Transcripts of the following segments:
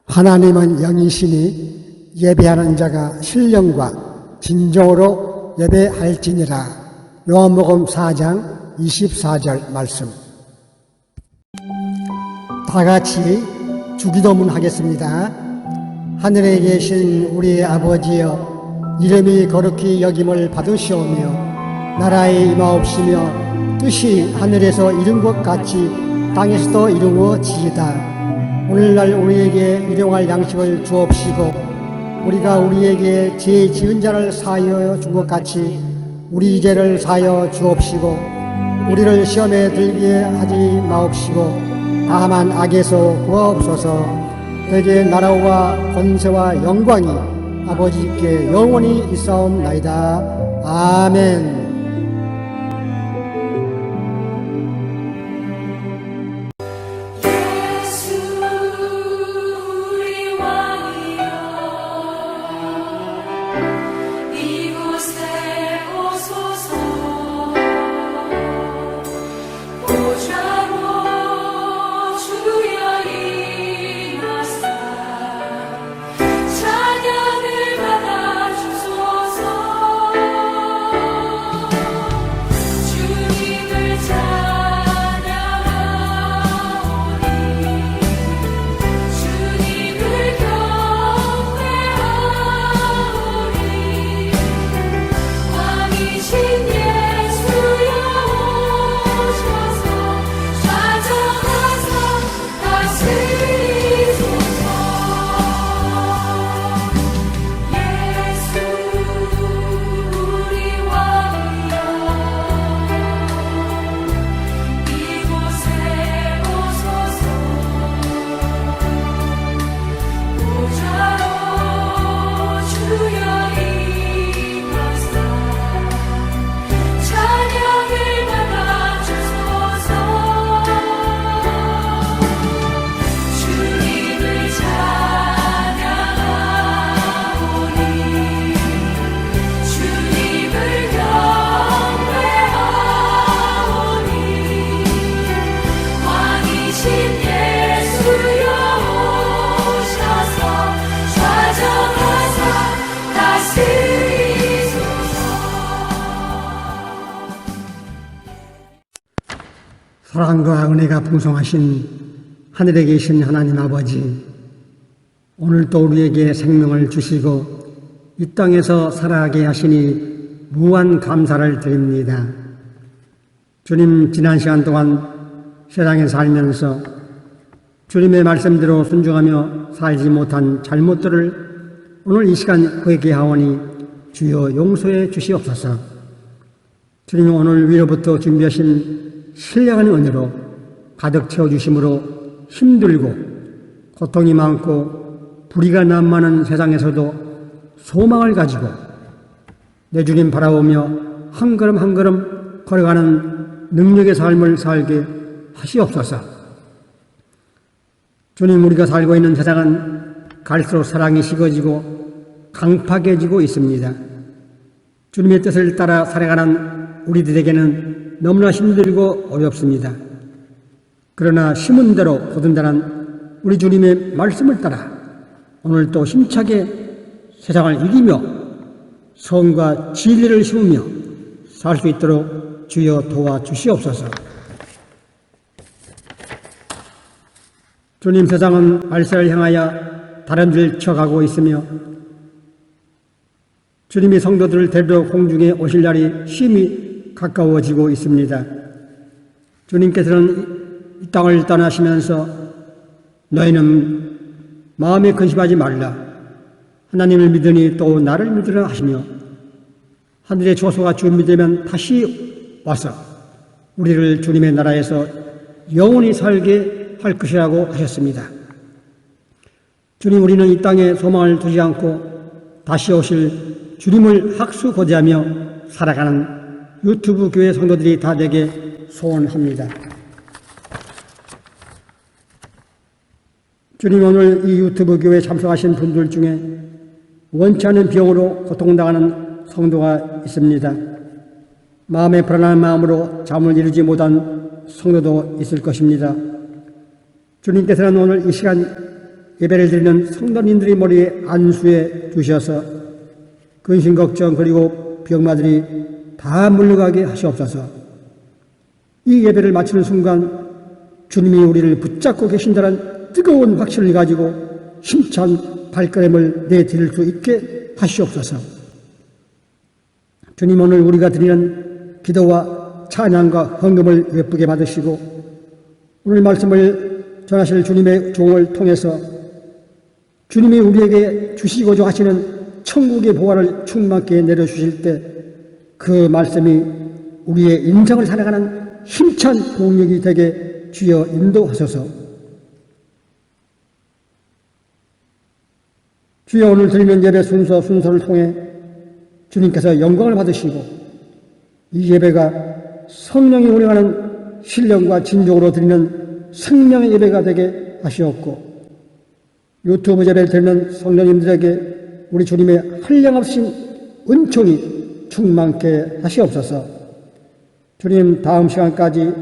하나님은 영이시니 예배하는 자가 신령과 진정으로 예배할지니라. 요한복음 4장 24절 말씀. 다 같이 주기도문 하겠습니다. 하늘에 계신 우리 아버지여, 이름이 거룩히 여김을 받으시오며 나라의 임하옵시며 뜻이 하늘에서 이룬 것 같이 땅에서도 이루어지이다. 오늘날 우리에게 일용할 양식을 주옵시고 우리가 우리에게 죄 지은 자를 사하여 준 것 같이 우리 죄를 사하여 주옵시고 우리를 시험에 들게 하지 마옵시고 다만 악에서 구하옵소서. 대개 나라와 권세와 영광이 아버지께 영원히 있사옵나이다. 아멘. 사랑과 은혜가 풍성하신 하늘에 계신 하나님 아버지, 오늘도 우리에게 생명을 주시고 이 땅에서 살아가게 하시니 무한 감사를 드립니다. 주님, 지난 시간 동안 세상에 살면서 주님의 말씀대로 순종하며 살지 못한 잘못들을 오늘 이 시간 회개하오니 주여 용서해 주시옵소서. 주님, 오늘 위로부터 준비하신 신령한 은혜로 가득 채워주심으로 힘들고 고통이 많고 불의가 난무하는 세상에서도 소망을 가지고 내 주님 바라보며 한 걸음 한 걸음 걸어가는 능력의 삶을 살게 하시옵소서. 주님, 우리가 살고 있는 세상은 갈수록 사랑이 식어지고 강팍해지고 있습니다. 주님의 뜻을 따라 살아가는 우리들에게는 너무나 힘들고 어렵습니다. 그러나 심은 대로 거둔다는 우리 주님의 말씀을 따라 오늘도 힘차게 세상을 이기며 선과 진리를 심으며 살 수 있도록 주여 도와주시옵소서. 주님, 세상은 말세를 향하여 다른 길 쳐가고 있으며 주님이 성도들을 데리러 공중에 오실 날이 심히 가까워지고 있습니다. 주님께서는 이 땅을 떠나시면서 너희는 마음에 근심하지 말라. 하나님을 믿으니 또 나를 믿으라 하시며 하늘의 조소가 주 믿으면 다시 와서 우리를 주님의 나라에서 영원히 살게 할 것이라고 하셨습니다. 주님, 우리는 이 땅에 소망을 두지 않고 다시 오실 주님을 학수고대하며 살아가는 유튜브 교회 성도들이 다 되게 소원합니다. 주님, 오늘 이 유튜브 교회에 참석하신 분들 중에 원치 않은 병으로 고통당하는 성도가 있습니다. 마음에 불안한 마음으로 잠을 이루지 못한 성도도 있을 것입니다. 주님께서는 오늘 이 시간 예배를 드리는 성도님들의 머리에 안수해 주셔서 근심 걱정 그리고 병마들이 다 물러가게 하시옵소서. 이 예배를 마치는 순간 주님이 우리를 붙잡고 계신다는 뜨거운 확신을 가지고 힘찬 발걸음을 내디딜 수 있게 하시옵소서. 주님, 오늘 우리가 드리는 기도와 찬양과 헌금을 예쁘게 받으시고 오늘 말씀을 전하실 주님의 종을 통해서 주님이 우리에게 주시고자 하시는 천국의 보화를 충만케 내려주실 때 그 말씀이 우리의 인생을 살아가는 힘찬 동력이 되게 주여 인도하소서. 주여, 오늘 드리는 예배 순서를 통해 주님께서 영광을 받으시고 이 예배가 성령이 운행하는 신령과 진정으로 드리는 생명의 예배가 되게 하시옵고 유튜브 예배를 드리는 성도님들에게 우리 주님의 한량없인 은총이 충만케 하시옵소서. 주님, 다음 시간까지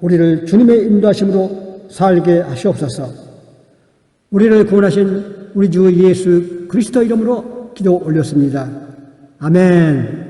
우리를 주님의 인도하심으로 살게 하시옵소서. 우리를 구원하신 우리 주 예수 그리스도 이름으로 기도 올렸습니다. 아멘.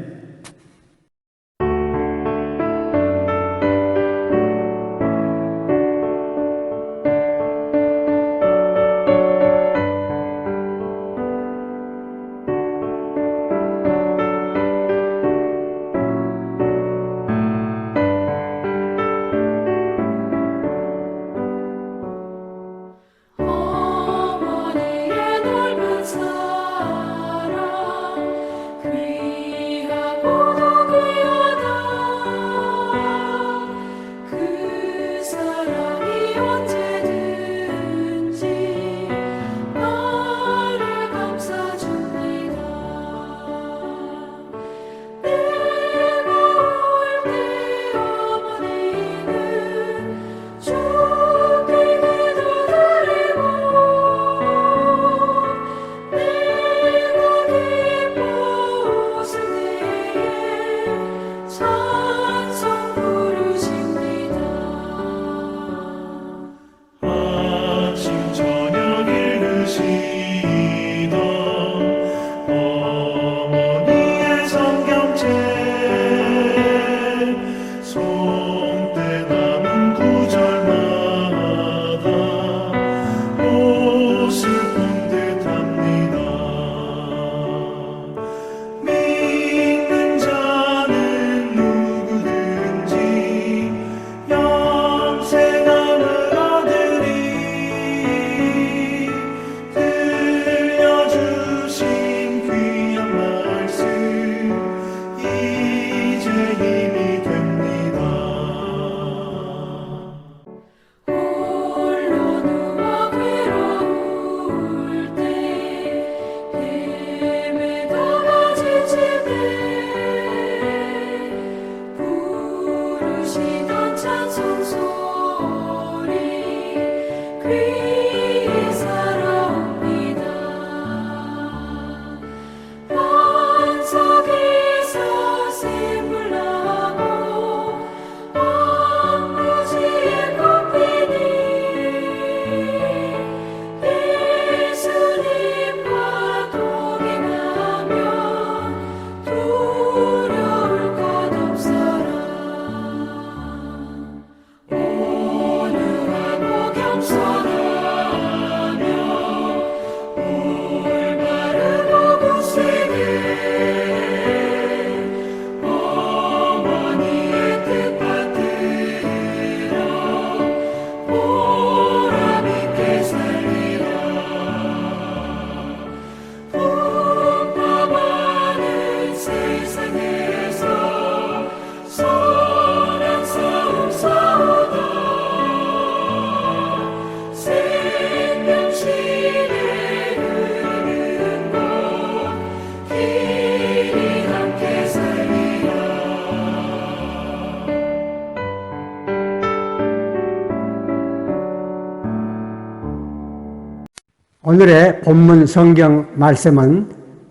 오늘의 본문 성경 말씀은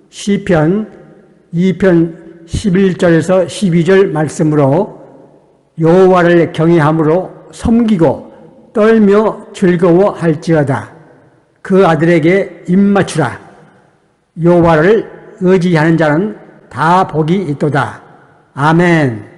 시편 2편 11절에서 12절 말씀으로 여호와를 경외함으로 섬기고 떨며 즐거워할지어다. 그 아들에게 입맞추라. 여호와를 의지하는 자는 다 복이 있도다. 아멘.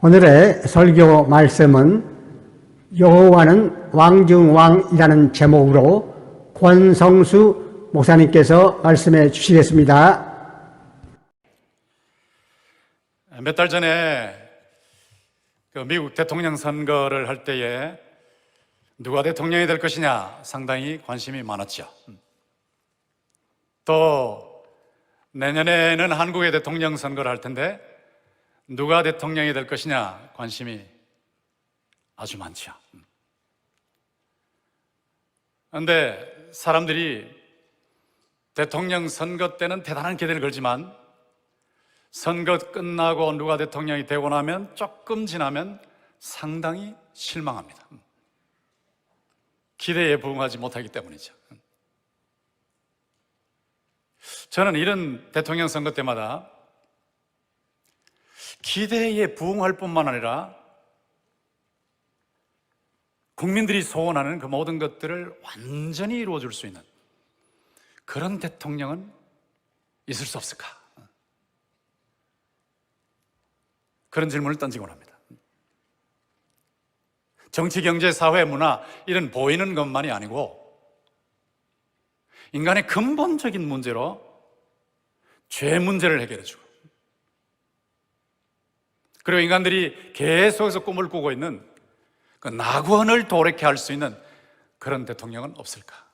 오늘의 설교 말씀은 여호와는 왕중왕이라는 제목으로 권성수 목사님께서 말씀해 주시겠습니다. 몇 달 전에 미국 대통령 선거를 할 때에 누가 대통령이 될 것이냐 상당히 관심이 많았죠. 또 내년에는 한국의 대통령 선거를 할 텐데 누가 대통령이 될 것이냐 관심이 아주 많죠. 그런데 사람들이 대통령 선거 때는 대단한 기대를 걸지만 선거 끝나고 누가 대통령이 되고 나면 조금 지나면 상당히 실망합니다. 기대에 부응하지 못하기 때문이죠. 저는 이런 대통령 선거 때마다 기대에 부응할 뿐만 아니라 국민들이 소원하는 그 모든 것들을 완전히 이루어줄 수 있는 그런 대통령은 있을 수 없을까? 그런 질문을 던지곤 합니다. 정치, 경제, 사회, 문화 이런 보이는 것만이 아니고 인간의 근본적인 문제로 죄 문제를 해결해주고 그리고 인간들이 계속해서 꿈을 꾸고 있는 그 낙원을 도래케 할 수 있는 그런 대통령은 없을까?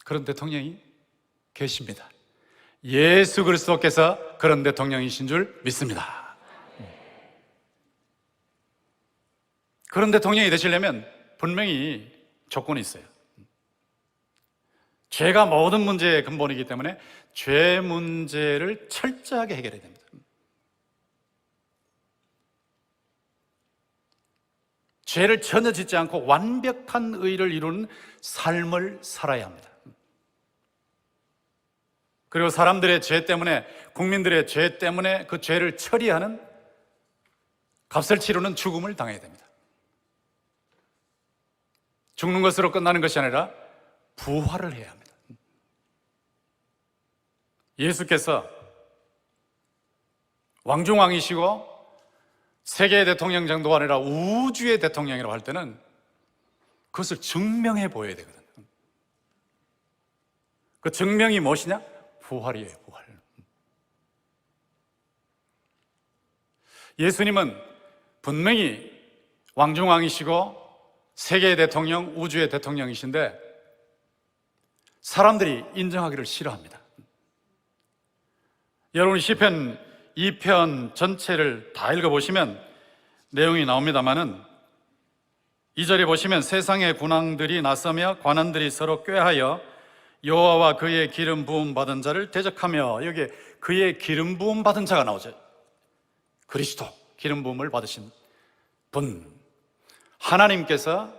그런 대통령이 계십니다. 예수 그리스도께서 그런 대통령이신 줄 믿습니다. 그런 대통령이 되시려면 분명히 조건이 있어요. 죄가 모든 문제의 근본이기 때문에 죄 문제를 철저하게 해결해야 됩니다. 죄를 전혀 짓지 않고 완벽한 의를 이루는 삶을 살아야 합니다. 그리고 사람들의 죄 때문에, 국민들의 죄 때문에 그 죄를 처리하는 값을 치르는 죽음을 당해야 됩니다. 죽는 것으로 끝나는 것이 아니라 부활을 해야 합니다. 예수께서 왕중왕이시고 세계의 대통령 정도가 아니라 우주의 대통령이라고 할 때는 그것을 증명해 보여야 되거든요. 그 증명이 무엇이냐? 부활이에요, 부활. 예수님은 분명히 왕중왕이시고 세계의 대통령, 우주의 대통령이신데 사람들이 인정하기를 싫어합니다. 여러분 시편 2편 전체를 다 읽어보시면 내용이 나옵니다마는 2절에 보시면 세상의 군왕들이 나서며 관원들이 서로 꾀하여 여호와와 그의 기름 부음 받은 자를 대적하며, 여기에 그의 기름 부음 받은 자가 나오죠. 그리스도 기름 부음을 받으신 분, 하나님께서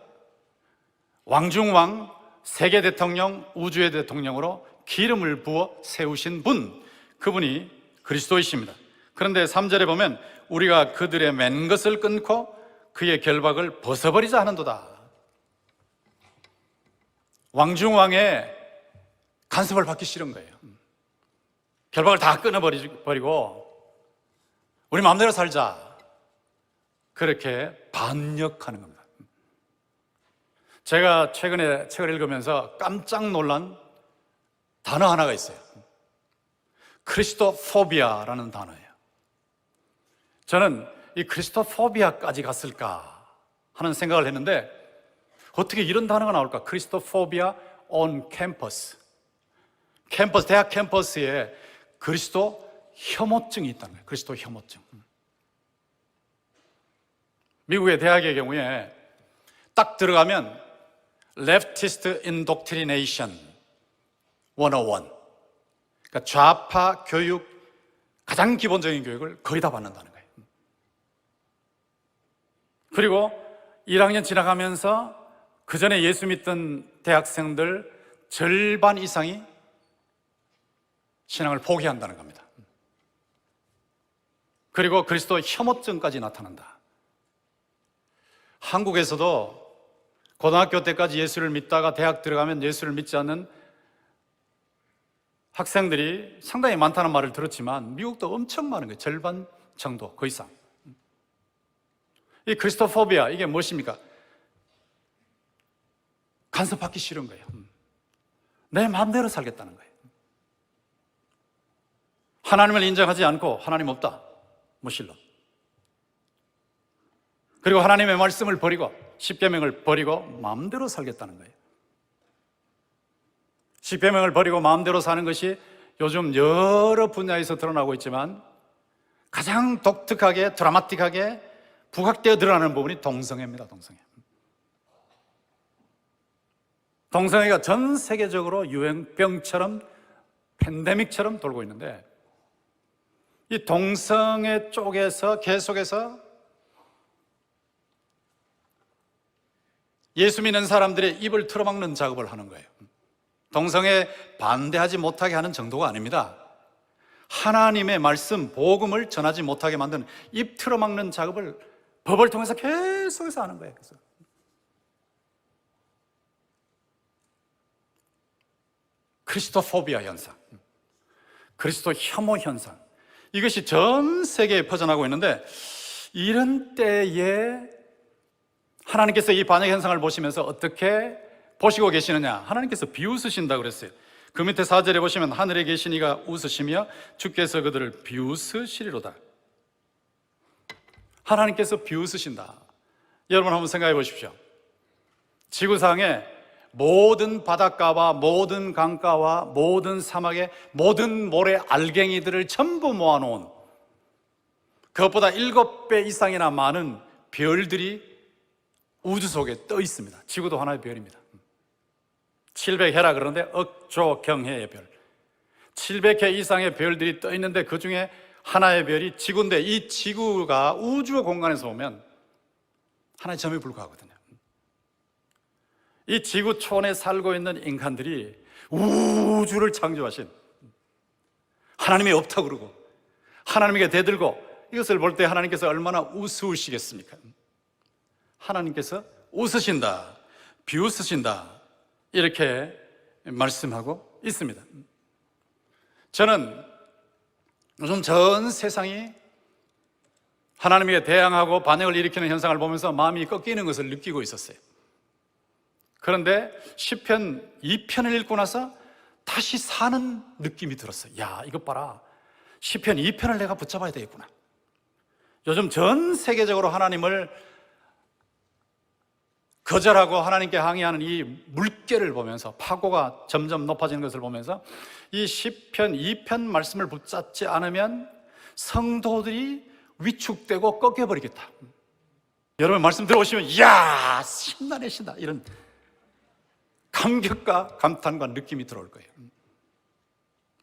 왕중왕, 세계 대통령, 우주의 대통령으로 기름을 부어 세우신 분, 그분이 그리스도이십니다. 그런데 3절에 보면 우리가 그들의 맨 것을 끊고 그의 결박을 벗어버리자 하는도다. 왕중왕의 간섭을 받기 싫은 거예요. 결박을 다 끊어버리고 우리 마음대로 살자, 그렇게 반역하는 겁니다. 제가 최근에 책을 읽으면서 깜짝 놀란 단어 하나가 있어요. 크리스토포비아라는 단어예요. 저는 이 크리스토포비아까지 갔을까 하는 생각을 했는데 어떻게 이런 단어가 나올까? 크리스토포비아 on 캠퍼스. 대학 캠퍼스에 그리스도 혐오증이 있다는 거예요. 그리스도 혐오증. 미국의 대학의 경우에 딱 들어가면 Leftist Indoctrination 101, 그러니까 좌파 교육, 가장 기본적인 교육을 거의 다 받는다는 거예요. 그리고 1학년 지나가면서 그 전에 예수 믿던 대학생들 절반 이상이 신앙을 포기한다는 겁니다. 그리고 그리스도 혐오증까지 나타난다. 한국에서도 고등학교 때까지 예수를 믿다가 대학 들어가면 예수를 믿지 않는 학생들이 상당히 많다는 말을 들었지만 미국도 엄청 많은 거예요. 절반 정도, 그 이상. 이 크리스토포비아, 이게 무엇입니까? 간섭받기 싫은 거예요. 내 마음대로 살겠다는 거예요. 하나님을 인정하지 않고 하나님 없다, 무신론. 그리고 하나님의 말씀을 버리고 십계명을 버리고 마음대로 살겠다는 거예요. 십계명을 버리고 마음대로 사는 것이 요즘 여러 분야에서 드러나고 있지만 가장 독특하게 드라마틱하게 부각되어 드러나는 부분이 동성애입니다. 동성애가 전 세계적으로 유행병처럼 팬데믹처럼 돌고 있는데, 이 동성애 쪽에서 계속해서 예수 믿는 사람들의 입을 틀어막는 작업을 하는 거예요. 동성애 반대하지 못하게 하는 정도가 아닙니다. 하나님의 말씀, 복음을 전하지 못하게 만드는 입 틀어막는 작업을 법을 통해서 계속해서 하는 거예요. 그래서 크리스토포비아 현상, 그리스도 혐오 현상, 이것이 전 세계에 퍼져나가고 있는데, 이런 때에 하나님께서 이 반역 현상을 보시면서 어떻게 보시고 계시느냐? 하나님께서 비웃으신다고 그랬어요. 그 밑에 4절에 보시면 하늘에 계신 이가 웃으시며 주께서 그들을 비웃으시리로다. 하나님께서 비웃으신다. 여러분 한번 생각해 보십시오. 지구상에 모든 바닷가와 모든 강가와 모든 사막의 모든 모래 알갱이들을 전부 모아놓은, 그것보다 7배 이상이나 많은 별들이 우주 속에 떠 있습니다. 지구도 하나의 별입니다. 700해라 그러는데 억조경해의 별, 700해 이상의 별들이 떠 있는데 그 중에 하나의 별이 지구인데, 이 지구가 우주 공간에서 보면 하나의 점에 불과하거든요. 이 지구촌에 살고 있는 인간들이 우주를 창조하신 하나님이 없다 그러고 하나님에게 대들고, 이것을 볼 때 하나님께서 얼마나 우스우시겠습니까? 하나님께서 웃으신다, 비웃으신다, 이렇게 말씀하고 있습니다. 저는 요즘 전 세상이 하나님에게 대항하고 반역을 일으키는 현상을 보면서 마음이 꺾이는 것을 느끼고 있었어요. 그런데 시편 2편을 읽고 나서 다시 사는 느낌이 들었어요. 야, 이것 봐라, 시편 2편을 내가 붙잡아야 되겠구나. 요즘 전 세계적으로 하나님을 거절하고 하나님께 항의하는 이 물결을 보면서, 파고가 점점 높아지는 것을 보면서, 이 시편 2편 말씀을 붙잡지 않으면 성도들이 위축되고 꺾여버리겠다. 여러분 말씀 들어보시면 이야, 신나네 신나, 이런 감격과 감탄과 느낌이 들어올 거예요.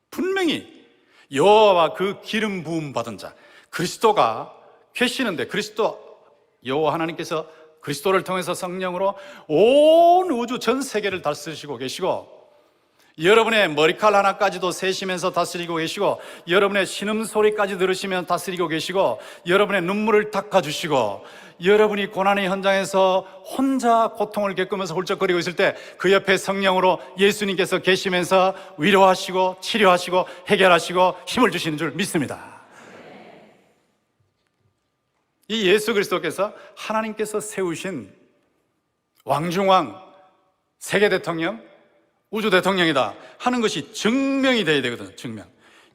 분명히 여호와와 그 기름 부음 받은 자 그리스도가 계시는데, 그리스도 여호와 하나님께서 그리스도를 통해서 성령으로 온 우주 전 세계를 다스리시고 계시고, 여러분의 머리칼 하나까지도 세시면서 다스리고 계시고, 여러분의 신음소리까지 들으시면 다스리고 계시고, 여러분의 눈물을 닦아주시고, 여러분이 고난의 현장에서 혼자 고통을 겪으면서 훌쩍거리고 있을 때 그 옆에 성령으로 예수님께서 계시면서 위로하시고 치료하시고 해결하시고 힘을 주시는 줄 믿습니다. 이 예수 그리스도께서 하나님께서 세우신 왕중왕, 세계 대통령, 우주 대통령이다 하는 것이 증명이 되어야 되거든요. 증명.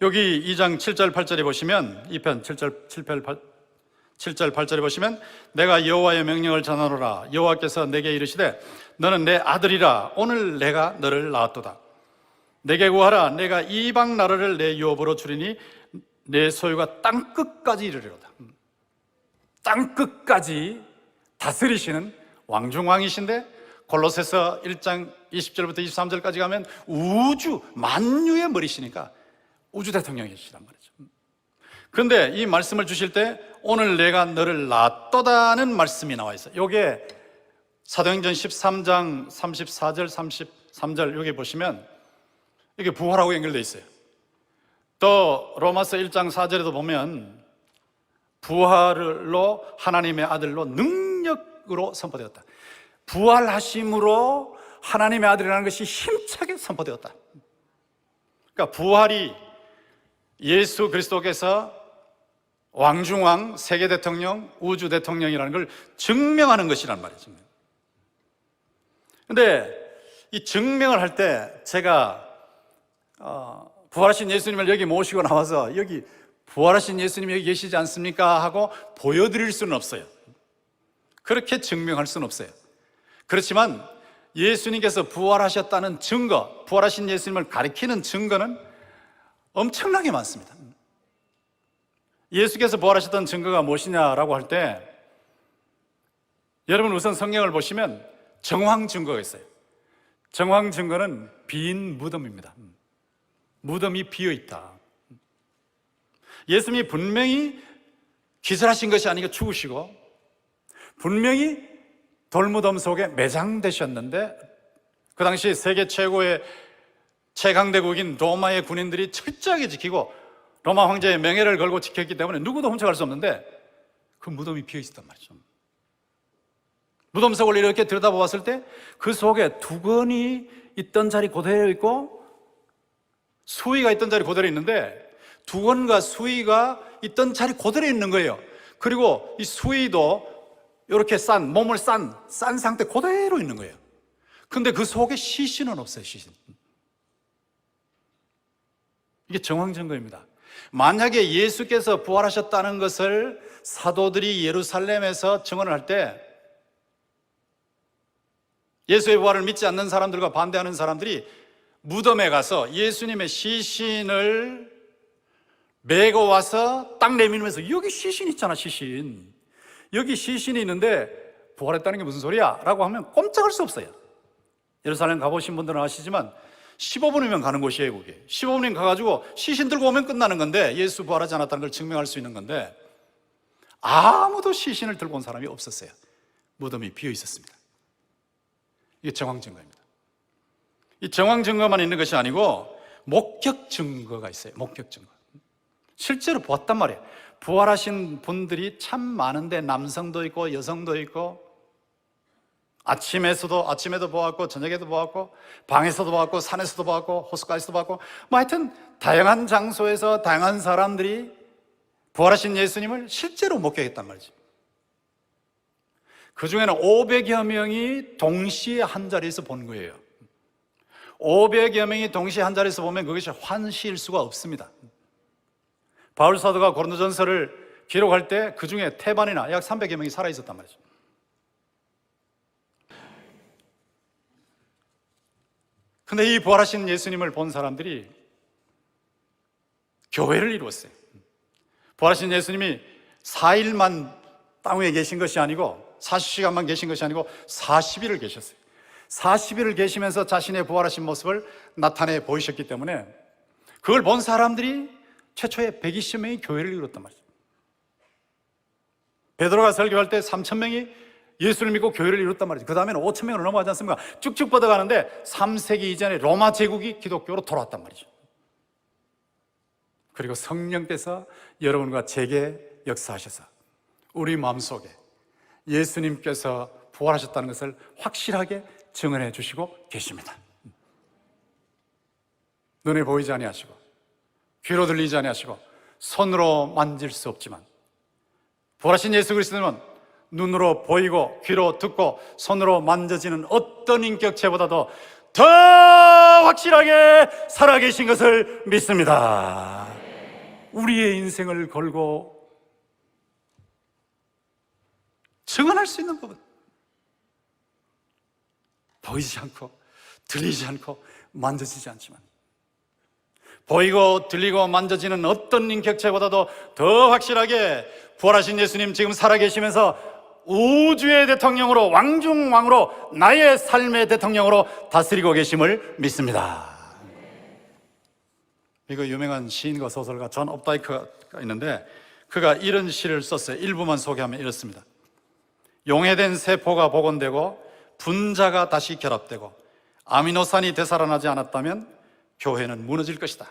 여기 2장 7절 8절에 보시면, 2편 7절 8절에 보시면, 내가 여호와의 명령을 전하노라. 여호와께서 내게 이르시되 너는 내 아들이라. 오늘 내가 너를 낳았도다. 내게 구하라. 내가 이방 나라를 내 유업으로 주리니 내 소유가 땅끝까지 이르리로다. 땅끝까지 다스리시는 왕중왕이신데, 골로새서 1장 20절부터 23절까지 가면 우주 만유의 머리시니까 우주 대통령이시란 말이죠. 그런데 이 말씀을 주실 때 오늘 내가 너를 낳았도다는 말씀이 나와 있어요. 이게 사도행전 13장 34절 33절 여기 보시면 이게 부활하고 연결되어 있어요. 또 로마서 1장 4절에도 보면 부활로 하나님의 아들로 능력으로 선포되었다. 부활하심으로 하나님의 아들이라는 것이 힘차게 선포되었다. 그러니까 부활이 예수 그리스도께서 왕중왕, 세계 대통령, 우주 대통령이라는 걸 증명하는 것이란 말이죠. 그런데 이 증명을 할 때 제가 부활하신 예수님을 여기 모시고 나와서 여기 부활하신 예수님이 여기 계시지 않습니까? 하고 보여드릴 수는 없어요. 그렇게 증명할 수는 없어요. 그렇지만 예수님께서 부활하셨다는 증거, 부활하신 예수님을 가리키는 증거는 엄청나게 많습니다. 예수께서 부활하셨던 증거가 무엇이냐라고 할 때 여러분 우선 성경을 보시면 정황 증거가 있어요. 정황 증거는 빈 무덤입니다. 무덤이 비어 있다. 예수님이 분명히 기절하신 것이 아니고 죽으시고 분명히 돌무덤 속에 매장되셨는데 그 당시 세계 최고의 최강대국인 로마의 군인들이 철저하게 지키고 로마 황제의 명예를 걸고 지켰기 때문에 누구도 훔쳐갈 수 없는데 그 무덤이 비어 있었단 말이죠. 무덤 속을 이렇게 들여다보았을 때 그 속에 두건이 있던 자리 그대로 있고 수의가 있던 자리 그대로 있는데 두건과 수의가 있던 자리 그대로 있는 거예요. 그리고 이 수의도 이렇게 몸을 싼 상태 그대로 있는 거예요. 근데 그 속에 시신은 없어요. 시신. 이게 정황 증거입니다. 만약에 예수께서 부활하셨다는 것을 사도들이 예루살렘에서 증언을 할 때 예수의 부활을 믿지 않는 사람들과 반대하는 사람들이 무덤에 가서 예수님의 시신을 메고 와서 딱 내밀면서 여기 시신 있잖아, 시신. 여기 시신이 있는데 부활했다는 게 무슨 소리야? 라고 하면 꼼짝할 수 없어요. 예루살렘 가보신 분들은 아시지만 15분이면 가는 곳이에요, 그게. 15분이면 가가지고 시신 들고 오면 끝나는 건데 예수 부활하지 않았다는 걸 증명할 수 있는 건데 아무도 시신을 들고 온 사람이 없었어요. 무덤이 비어 있었습니다. 이게 정황 증거입니다. 이 정황 증거만 있는 것이 아니고 목격 증거가 있어요. 목격 증거. 실제로 보았단 말이에요. 부활하신 분들이 참 많은데 남성도 있고 여성도 있고 아침에도 보았고 저녁에도 보았고 방에서도 보았고 산에서도 보았고 호숫가에서도 보았고 뭐 하여튼 다양한 장소에서 다양한 사람들이 부활하신 예수님을 실제로 목격했단 말이죠. 그 중에는 500여 명이 동시에 한 자리에서 본 거예요. 500여 명이 동시에 한 자리에서 보면 그것이 환시일 수가 없습니다. 바울 사도가 고린도전서를 기록할 때 그 중에 태반이나 약 300여 명이 살아 있었단 말이죠. 근데 이 부활하신 예수님을 본 사람들이 교회를 이루었어요. 부활하신 예수님이 4일만 땅 위에 계신 것이 아니고 40시간만 계신 것이 아니고 40일을 계셨어요. 40일을 계시면서 자신의 부활하신 모습을 나타내 보이셨기 때문에 그걸 본 사람들이 최초에 120명이 교회를 이뤘단 말이죠. 베드로가 설교할 때 3,000명이 예수를 믿고 교회를 이뤘단 말이죠. 그 다음에는 5,000명으로 넘어가지 않습니까? 쭉쭉 뻗어가는데 3세기 이전에 로마 제국이 기독교로 돌아왔단 말이죠. 그리고 성령께서 여러분과 제게 역사하셔서 우리 마음속에 예수님께서 부활하셨다는 것을 확실하게 증언해 주시고 계십니다. 눈에 보이지 아니하시고 귀로 들리지 아니하시고 손으로 만질 수 없지만 부활하신 예수 그리스도는 눈으로 보이고 귀로 듣고 손으로 만져지는 어떤 인격체보다도 더 확실하게 살아계신 것을 믿습니다. 우리의 인생을 걸고 증언할 수 있는 법은 보이지 않고 들리지 않고 만져지지 않지만 보이고 들리고 만져지는 어떤 인격체보다도 더 확실하게 부활하신 예수님 지금 살아계시면서 우주의 대통령으로 왕중왕으로 나의 삶의 대통령으로 다스리고 계심을 믿습니다. 이거 유명한 시인과 소설가 존 업다이크가 있는데 그가 이런 시를 썼어요. 일부만 소개하면 이렇습니다. 용해된 세포가 복원되고 분자가 다시 결합되고 아미노산이 되살아나지 않았다면 교회는 무너질 것이다.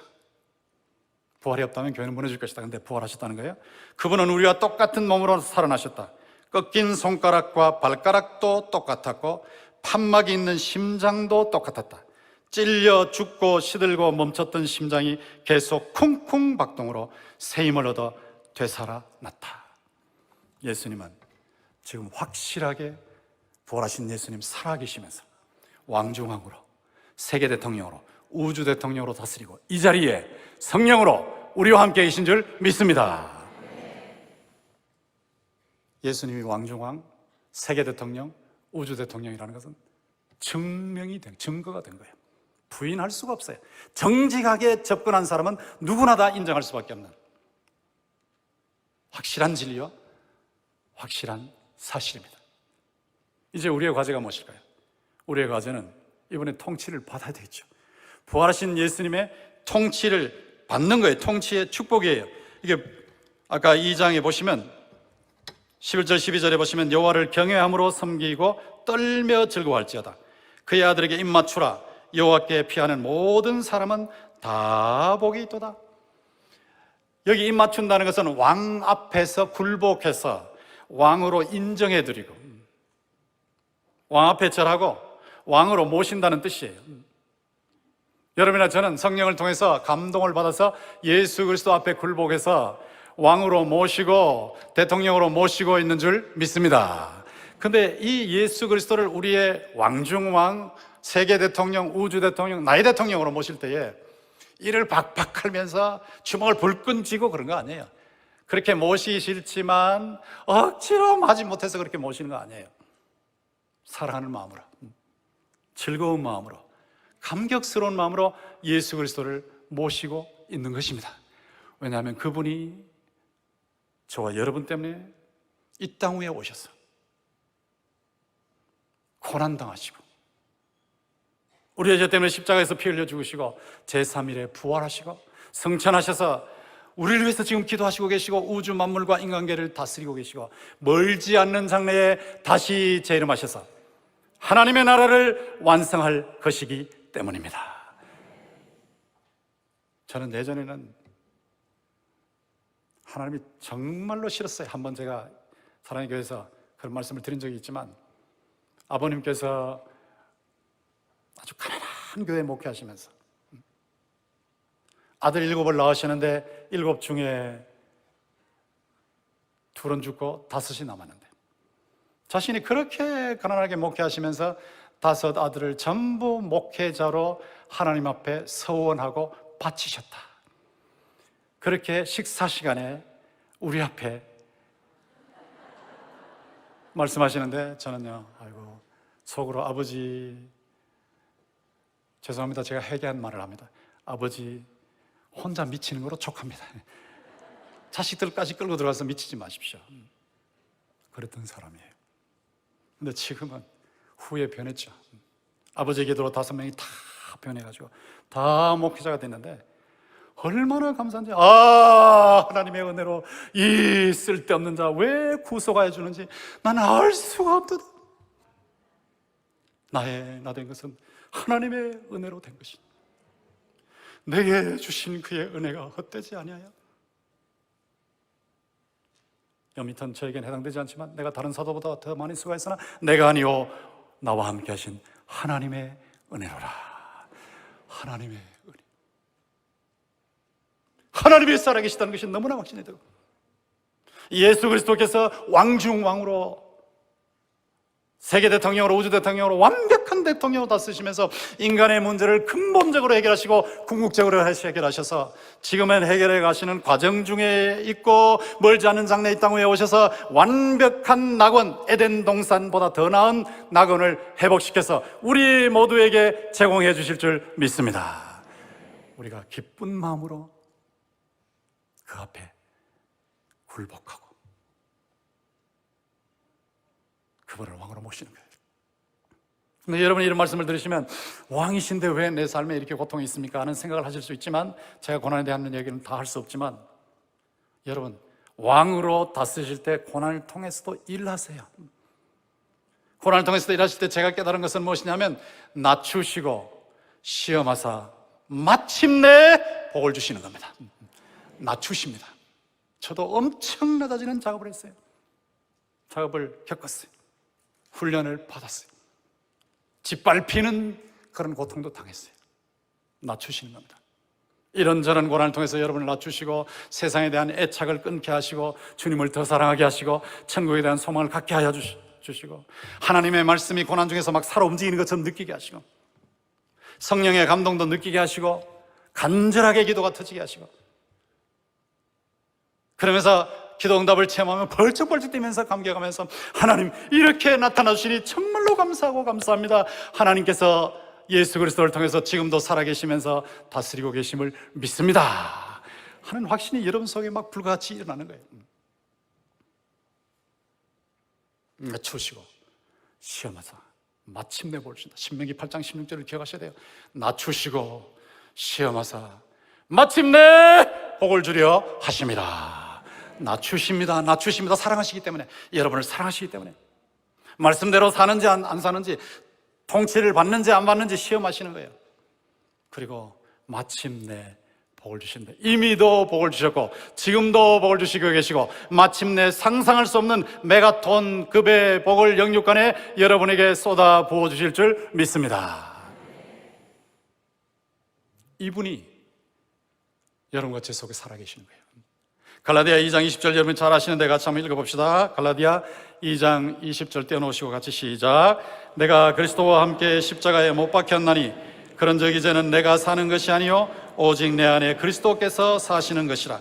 부활이 없다면 교회는 무너질 것이다. 근데 부활하셨다는 거예요. 그분은 우리와 똑같은 몸으로 살아나셨다. 꺾인 손가락과 발가락도 똑같았고 판막이 있는 심장도 똑같았다. 찔려 죽고 시들고 멈췄던 심장이 계속 쿵쿵 박동으로 새 힘을 얻어 되살아났다. 예수님은 지금 확실하게 부활하신 예수님 살아계시면서 왕중왕으로 세계 대통령으로 우주 대통령으로 다스리고 이 자리에 성령으로 우리와 함께 계신 줄 믿습니다. 예수님이 왕중왕, 세계 대통령, 우주 대통령이라는 것은 증거가 된 거예요. 부인할 수가 없어요. 정직하게 접근한 사람은 누구나 다 인정할 수밖에 없는 확실한 진리와 확실한 사실입니다. 이제 우리의 과제가 무엇일까요? 우리의 과제는 이번에 통치를 받아야 되겠죠. 부활하신 예수님의 통치를 받는 거예요. 통치의 축복이에요. 이게 아까 2장에 보시면 11절 12절에 보시면 여호와를 경외함으로 섬기고 떨며 즐거워할지어다. 그의 아들에게 입맞추라. 여호와께 피하는 모든 사람은 다 복이 있도다. 여기 입맞춘다는 것은 왕 앞에서 굴복해서 왕으로 인정해드리고 왕 앞에 절하고 왕으로 모신다는 뜻이에요. 여러분이나 저는 성령을 통해서 감동을 받아서 예수 그리스도 앞에 굴복해서 왕으로 모시고 대통령으로 모시고 있는 줄 믿습니다. 근데 이 예수 그리스도를 우리의 왕중왕, 세계 대통령, 우주 대통령, 나의 대통령으로 모실 때에 이를 박박 할면서 주먹을 불끈 쥐고 그런 거 아니에요. 그렇게 모시실지만 억지로 하지 못해서 그렇게 모시는 거 아니에요. 사랑하는 마음으로, 즐거운 마음으로, 감격스러운 마음으로 예수 그리스도를 모시고 있는 것입니다. 왜냐하면 그분이 저와 여러분 때문에 이 땅 위에 오셔서 고난당하시고 우리의 죄 때문에 십자가에서 피 흘려 죽으시고 제3일에 부활하시고 승천하셔서 우리를 위해서 지금 기도하시고 계시고 우주 만물과 인간계를 다스리고 계시고 멀지 않는 장래에 다시 재림하셔서 하나님의 나라를 완성할 것이기 때문입니다. 저는 예전에는 하나님이 정말로 싫었어요. 한번 제가 사랑의 교회에서 그런 말씀을 드린 적이 있지만 아버님께서 아주 가난한 교회 목회하시면서 아들 7을 낳으시는데 7 중에 2은 죽고 5이 남았는데 자신이 그렇게 가난하게 목회하시면서 5 아들을 전부 목회자로 하나님 앞에 서원하고 바치셨다. 그렇게 식사 시간에 우리 앞에 말씀하시는데 저는요, 아이고 속으로 아버지 죄송합니다. 제가 회개한 말을 합니다. 아버지 혼자 미치는 거로 족합니다. 자식들까지 끌고 들어가서 미치지 마십시오. 그랬던 사람이에요. 근데 지금은 후에 변했죠. 아버지 기도로 5명이 다 변해가지고 다 목회자가 됐는데 얼마나 감사한지. 하나님의 은혜로 이 쓸데없는 자 왜 구속하여 주는지 나는 알 수가 없도다. 나 된 것은 하나님의 은혜로 된 것이다. 내게 주신 그의 은혜가 헛되지 아니하여. 여미턴 저에겐 해당되지 않지만 내가 다른 사도보다 더 많이 수고했으나 내가 아니요 나와 함께 하신 하나님의 은혜로라. 하나님의 은혜. 하나님이 살아계시다는 것이 너무나 확신이 되고 예수 그리스도께서 왕중왕으로 세계 대통령으로 우주 대통령으로 완벽한 대통령으로 다스리시면서 인간의 문제를 근본적으로 해결하시고 궁극적으로 해결하셔서 지금은 해결해 가시는 과정 중에 있고 멀지 않은 장래에 이 땅 위에 오셔서 완벽한 낙원 에덴 동산보다 더 나은 낙원을 회복시켜서 우리 모두에게 제공해 주실 줄 믿습니다. 우리가 기쁜 마음으로 그 앞에 굴복하고 그분을 왕으로 모시는 거예요. 근데 여러분이 이런 말씀을 들으시면 왕이신데 왜 내 삶에 이렇게 고통이 있습니까? 하는 생각을 하실 수 있지만 제가 고난에 대한 얘기는 다 할 수 없지만 여러분 왕으로 다스리실 때 고난을 통해서도 일하세요. 고난을 통해서도 일하실 때 제가 깨달은 것은 무엇이냐면 낮추시고 시험하사 마침내 복을 주시는 겁니다. 낮추십니다. 저도 엄청 낮아지는 작업을 했어요. 작업을 겪었어요. 훈련을 받았어요. 짓밟히는 그런 고통도 당했어요. 낮추시는 겁니다. 이런저런 고난을 통해서 여러분을 낮추시고 세상에 대한 애착을 끊게 하시고 주님을 더 사랑하게 하시고 천국에 대한 소망을 갖게 하여 주시고 하나님의 말씀이 고난 중에서 막 살아 움직이는 것처럼 느끼게 하시고 성령의 감동도 느끼게 하시고 간절하게 기도가 터지게 하시고 그러면서 기도 응답을 체험하면 벌쩍벌쩍 뛰면서 감격하면서 하나님 이렇게 나타나 주시니 정말로 감사하고 감사합니다. 하나님께서 예수 그리스도를 통해서 지금도 살아계시면서 다스리고 계심을 믿습니다 하는 확신이 여러분 속에 막 불같이 일어나는 거예요. 낮추시고 시험하사 마침내 복을 주신다. 신명기 8장 16절을 기억하셔야 돼요. 낮추시고 시험하사 마침내 복을 주려 하심이라. 낮추십니다. 낮추십니다. 사랑하시기 때문에, 여러분을 사랑하시기 때문에, 말씀대로 사는지 안 사는지, 통치를 받는지 안 받는지 시험하시는 거예요. 그리고 마침내 복을 주신다. 이미도 복을 주셨고 지금도 복을 주시고 계시고, 마침내 상상할 수 없는 메가톤 급의 복을 영육간에 여러분에게 쏟아 부어 주실 줄 믿습니다. 이분이 여러분과 제 속에 살아계시는 거예요. 갈라디아 2장 20절 여러분 잘 아시는데 같이 한번 읽어봅시다. 갈라디아 2장 20절 떼어놓으시고 같이 시작. 내가 그리스도와 함께 십자가에 못 박혔나니 그런즉 이제는 내가 사는 것이 아니요 오직 내 안에 그리스도께서 사시는 것이라.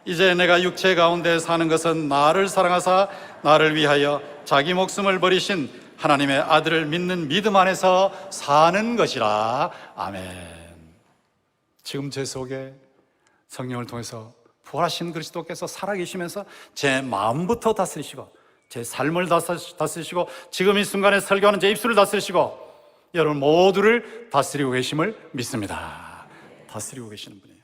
이제 내가 육체 가운데 사는 것은 나를 사랑하사 나를 위하여 자기 목숨을 버리신 하나님의 아들을 믿는 믿음 안에서 사는 것이라. 아멘. 지금 제 속에 성령을 통해서 부활하신 그리스도께서 살아계시면서 제 마음부터 다스리시고 제 삶을 다스리시고 지금 이 순간에 설교하는 제 입술을 다스리시고 여러분 모두를 다스리고 계심을 믿습니다. 다스리고 계시는 분이에요.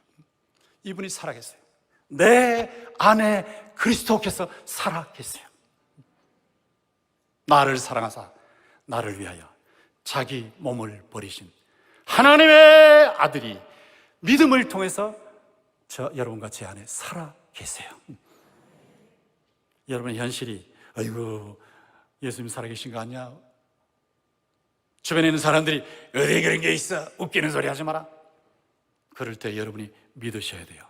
이분이 살아계세요. 내 안에 그리스도께서 살아계세요. 나를 사랑하사 나를 위하여 자기 몸을 버리신 하나님의 아들이 믿음을 통해서 여러분과 제 안에 살아계세요. 여러분의 현실이 아이고 예수님 살아계신 거 아니야? 주변에 있는 사람들이 어디 그런 게 있어? 웃기는 소리 하지 마라. 그럴 때 여러분이 믿으셔야 돼요.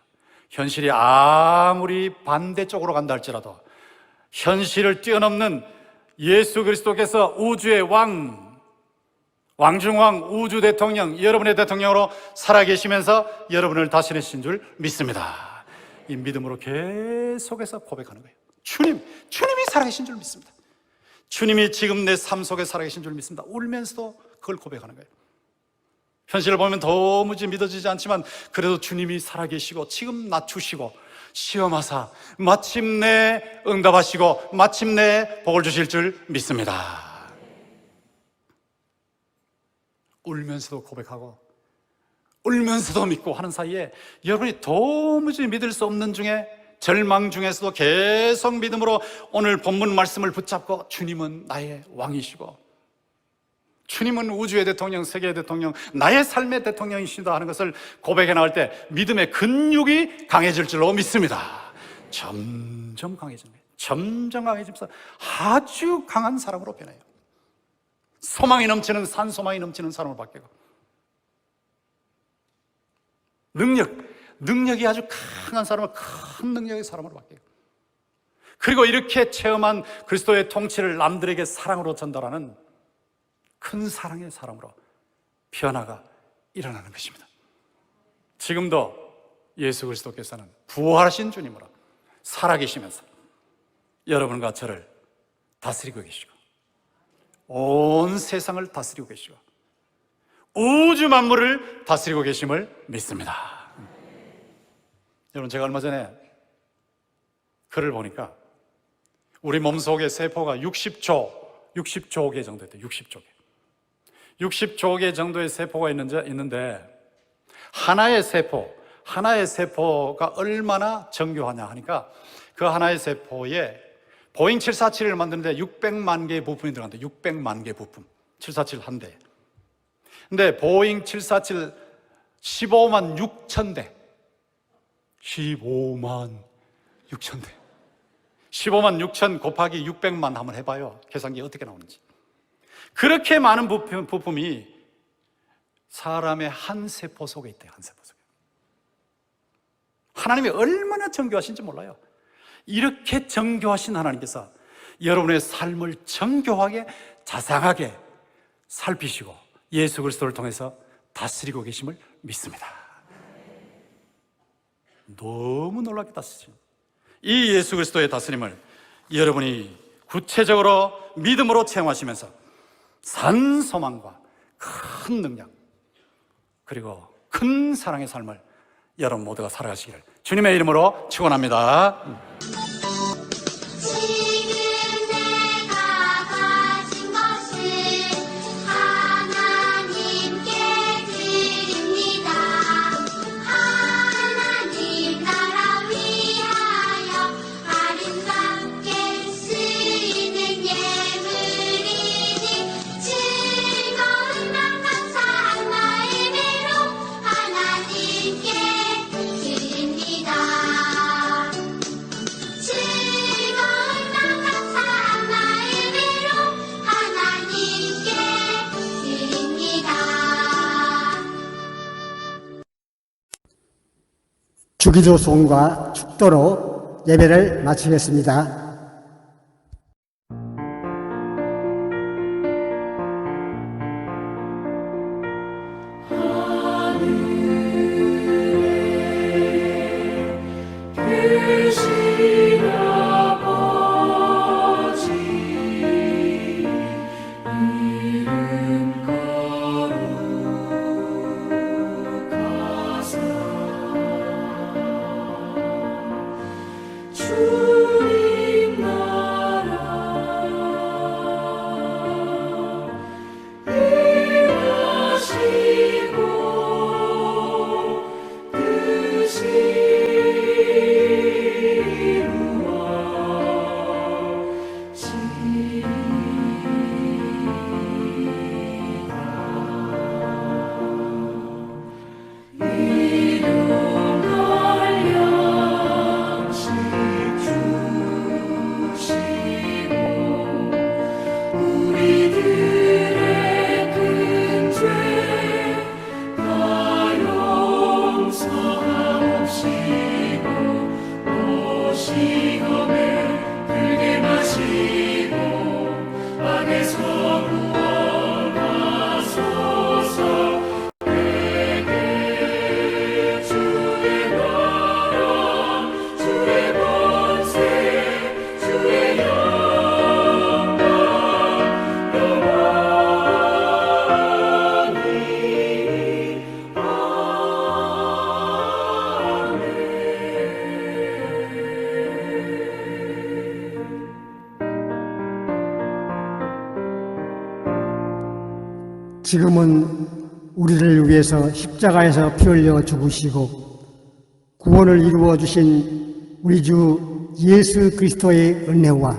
현실이 아무리 반대쪽으로 간다 할지라도 현실을 뛰어넘는 예수 그리스도께서 우주의 왕중왕 우주 대통령, 여러분의 대통령으로 살아계시면서 여러분을 다스리신 줄 믿습니다. 이 믿음으로 계속해서 고백하는 거예요. 주님이 살아계신 줄 믿습니다. 주님이 지금 내 삶 속에 살아계신 줄 믿습니다. 울면서도 그걸 고백하는 거예요. 현실을 보면 도무지 믿어지지 않지만 그래도 주님이 살아계시고 지금 낮추시고 시험하사 마침내 응답하시고 마침내 복을 주실 줄 믿습니다. 울면서도 고백하고 울면서도 믿고 하는 사이에 여러분이 도무지 믿을 수 없는 중에, 절망 중에서도 계속 믿음으로 오늘 본문 말씀을 붙잡고 주님은 나의 왕이시고 주님은 우주의 대통령, 세계의 대통령, 나의 삶의 대통령이시다 하는 것을 고백해 나갈 때 믿음의 근육이 강해질 줄로 믿습니다. 점점 강해지는 거예요. 점점 강해지면서 아주 강한 사람으로 변해요. 소망이 넘치는, 산소망이 넘치는 사람으로 바뀌고, 능력이 아주 강한 사람은 큰 능력의 사람으로 바뀌고, 그리고 이렇게 체험한 그리스도의 통치를 남들에게 사랑으로 전달하는 큰 사랑의 사람으로 변화가 일어나는 것입니다. 지금도 예수 그리스도께서는 부활하신 주님으로 살아계시면서 여러분과 저를 다스리고 계시고 온 세상을 다스리고 계시고 우주 만물을 다스리고 계심을 믿습니다. 여러분, 제가 얼마 전에 글을 보니까 우리 몸속의 세포가 60조 개 정도 돼요. 60조 개 정도의 세포가 있는데 하나의 세포가 얼마나 정교하냐 하니까 그 하나의 세포에 보잉 747을 만드는데 600만 개의 부품이 들어간대. 600만 개의 부품. 747 한 대. 근데 보잉 747 15만 6천 대. 15만 6천 대. 15만 6천 곱하기 600만 한번 해봐요. 계산기 어떻게 나오는지. 그렇게 많은 부품이 사람의 한 세포 속에 있대요. 한 세포 속에. 하나님이 얼마나 정교하신지 몰라요. 이렇게 정교하신 하나님께서 여러분의 삶을 정교하게 자상하게 살피시고 예수 그리스도를 통해서 다스리고 계심을 믿습니다. 너무 놀랍게 다스리죠. 이 예수 그리스도의 다스림을 여러분이 구체적으로 믿음으로 체험하시면서 산 소망과 큰 능력 그리고 큰 사랑의 삶을 여러분 모두가 살아가시기를 주님의 이름으로 축원합니다. 지금 내가 주기도 소원과 축도로 예배를 마치겠습니다. 주님 나라 일하시고 뜻이 이루어지이다. 일용할 양식 주시고 우리들의 큰 죄 다 용서하옵시고 오시험에 들게 마시고 악에서 구원하소서. 내게 주의 나라 주의 권세 주의 영광 지금은 우리를 위해서 십자가에서 피 흘려 죽으시고 구원을 이루어 주신 우리 주 예수 그리스도의 은혜와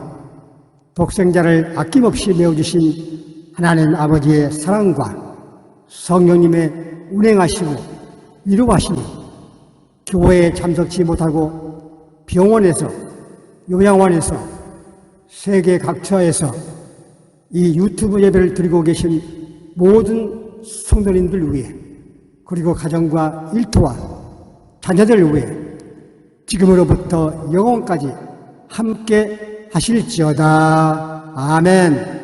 독생자를 아낌없이 내어주신 하나님 아버지의 사랑과 성령님의 운행하시고 위로하시니 교회에 참석치 못하고 병원에서 요양원에서 세계 각처에서 이 유튜브 예배를 드리고 계신 모든 성도님들 위해 그리고 가정과 일터와 자녀들 위해 지금으로부터 영원까지 함께 하실지어다. 아멘.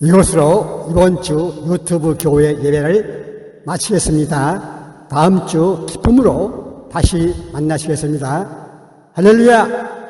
이것으로 이번 주 유튜브 교회 예배를 마치겠습니다. 다음 주 기쁨으로 다시 만나시겠습니다. 할렐루야!